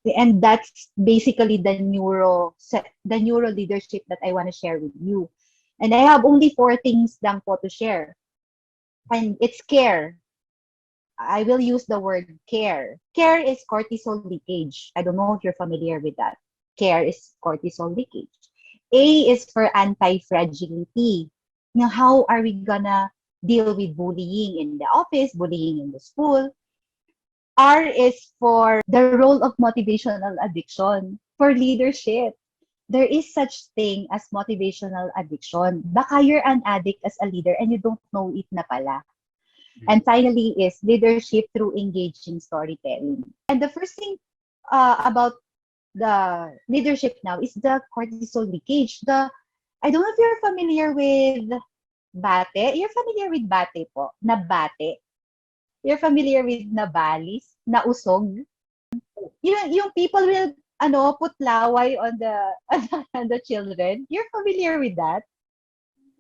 And that's basically the neuro leadership that I want to share with you. And I have only four things lang po to share. And it's care. I will use the word care. Care is cortisol leakage. I don't know if you're familiar with that. Care is cortisol leakage. A is for anti-fragility. Now, how are we gonna deal with bullying in the office, bullying in the school? R is for the role of motivational addiction, for leadership. There is such thing as motivational addiction. Baka you're an addict as a leader and you don't know it na pala. And finally is leadership through engaging storytelling. And the first thing about the leadership now is the cortisol leakage. I don't know if you're familiar with bate. You're familiar with bate po? Na bate. You're familiar with nabalis, nausog. Yung people will put laway on the on the children. You're familiar with that?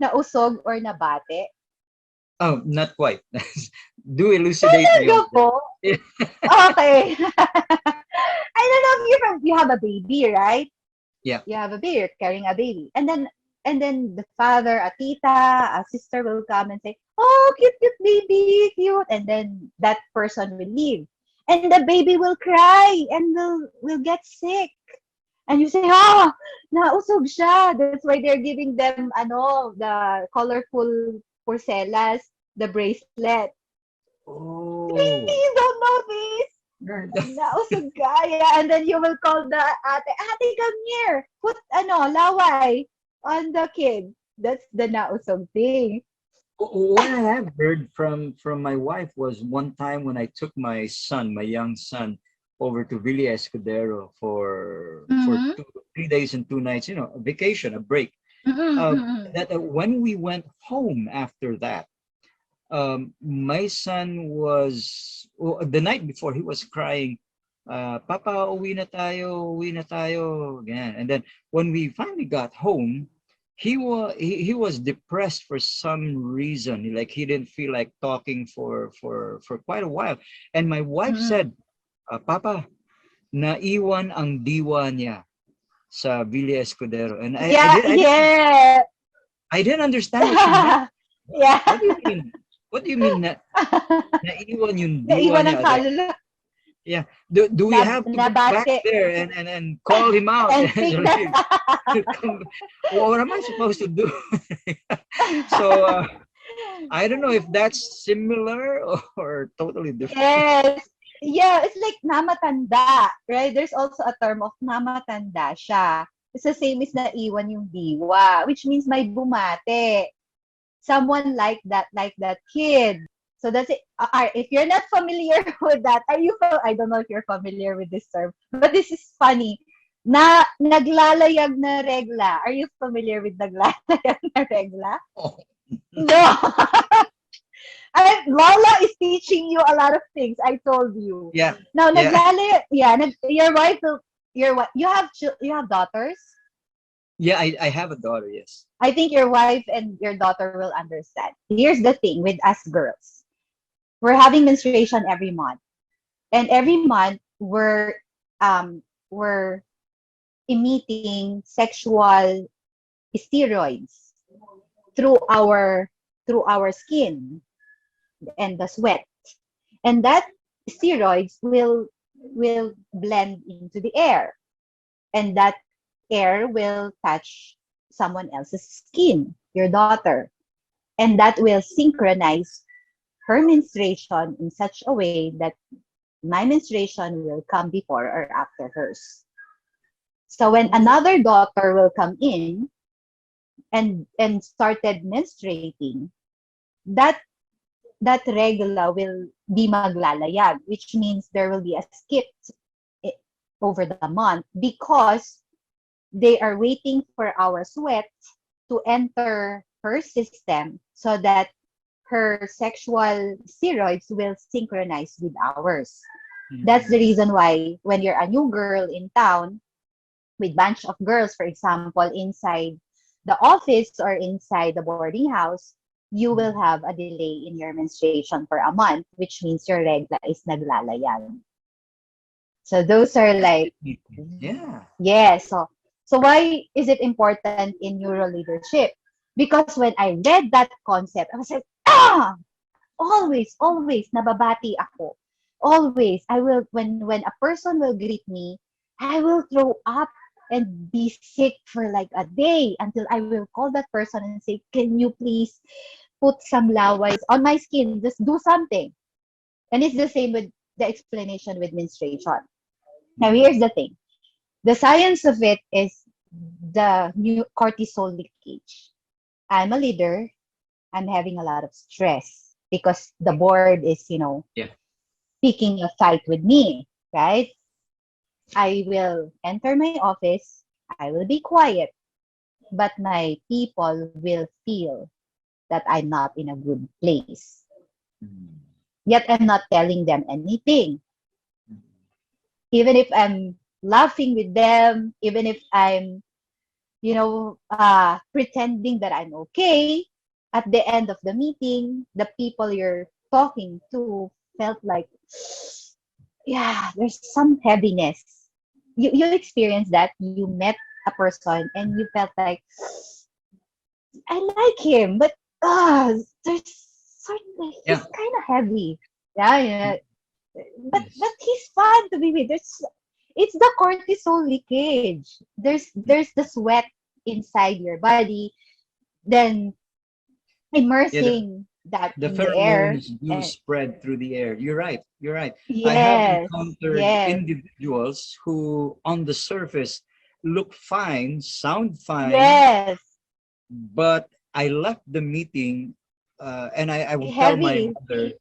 Nausog or nabate? Oh, not quite. Do elucidate me Talaga on po? that. Okay. I don't know if you have a baby, right? Yeah. You have a baby, you're carrying a baby. And then the father, a tita, a sister will come and say, "Oh, cute, cute baby, cute." And then that person will leave. And the baby will cry and will get sick. And you say, nausog siya. That's why they're giving them, the colorful porcelas, the bracelet. Maybe Oh. you don't know this. Nausog ka. Yeah. And then you will call the ate, come here. Put, laway on the kid. That's the nausog thing. What I have heard from my wife was one time when I took my son, my young son, over to Villa Escudero for Mm-hmm. 3 days and 2 nights, a vacation, a break. Uh, Mm-hmm. that when we went home after that, my son was the night before he was crying, Papa, uwi na tayo, again. And then when we finally got home, he was depressed for some reason. Like he didn't feel like talking for quite a while. And my wife Mm-hmm. said, Papa, naiwan ang diwa niya sa Villa Escudero. And Yeah, yeah. I didn't understand what she meant. Yeah. What do you mean? What do you mean na naiwan yung diwa Naiwan ng niya? kaluluwa. Yeah. Do we have to go back Nabate. there and call him out? And pick the... What am I supposed to do? So I don't know if that's similar or totally different. Yes. Yeah, it's like namatanda, right? There's also a term of namatanda siya. It's the same as naiwan yung diwa, which means may bumate. Someone like that kid. So that's it. If you're not familiar with that, I don't know if you're familiar with this term, but this is funny. Naglalayag na regla. Are you familiar with naglalayag na regla? Oh, No. Lola is teaching you a lot of things. I told you. yeah, Now, yeah, your wife will, you have daughters? yeah. I have a daughter. Yes. I think your wife and your daughter will understand. Here's the thing with us girls. We're having menstruation every month. And every month we're emitting sexual steroids through our skin and the sweat. And that steroids will blend into the air. And that air will touch someone else's skin, your daughter. And that will synchronize her menstruation in such a way that my menstruation will come before or after hers. So when another daughter will come in and started menstruating, that regula will be maglalayag, which means there will be a skip over the month because they are waiting for our sweat to enter her system so that her sexual steroids will synchronize with ours. That's the Mhm. reason why when you're a new girl in town with bunch of girls, for example, inside the office or inside the boarding house, you will have a delay in your menstruation for a month, which means your regla is naglalayag. So those are like, Yeah. yeah. So why is it important in neuro leadership? Because when I read that concept, I was like, always nababati ako. Always, I will when a person will greet me, I will throw up and be sick for like a day until I will call that person and say, "Can you please put some laways on my skin? Just do something." And it's the same with the explanation with menstruation. Now, here's the thing. The science of it is the new cortisol leakage. I'm a leader. I'm having a lot of stress because the board is, Yeah. picking a fight with me, right? I will enter my office. I will be quiet, but my people will feel that I'm not in a good place. Mm. Yet I'm not telling them anything. Even if I'm laughing with them, even if I'm, pretending that I'm okay, at the end of the meeting, the people you're talking to felt like, yeah, there's some heaviness. You experienced that. You met a person and you felt like, I like him, but there's sort of, he's Yeah. kind of heavy. Yeah, yeah. But Yes. he's fun to be with. It's the cortisol leakage. There's the sweat inside your body, then Yeah. immersing that The in the air. pheromones do And spread through the air. You're right. You're right. I have yes, encountered yes, individuals who, on the surface, look fine, sound fine, yes. but I left the meeting, and I would tell my Heavy. mother,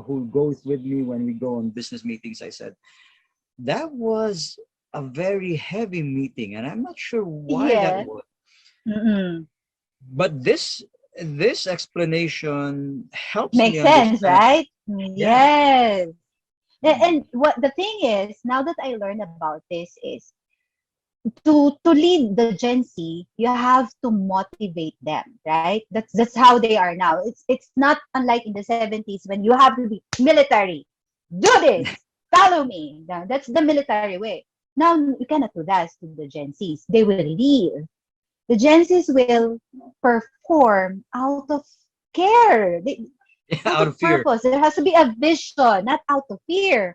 who goes with me when we go on business meetings, I said, that was a very heavy meeting, and I'm not sure why that Yeah. was. Mm-mm. But this explanation helps me Makes sense, understand. right? Yeah. Yes. Mm. And what the thing is, now that I learned about this is to lead the Gen Z, you have to motivate them, right? That's how they are now. It's not unlike in the 70s when you have to be military. Do this. Follow me. That's the military way. Now you cannot do that to the Gen Zs. They will lead. The Gen Zs will perform out of care. Yeah, Out out of of fear. purpose. There has to be a vision, not out of fear.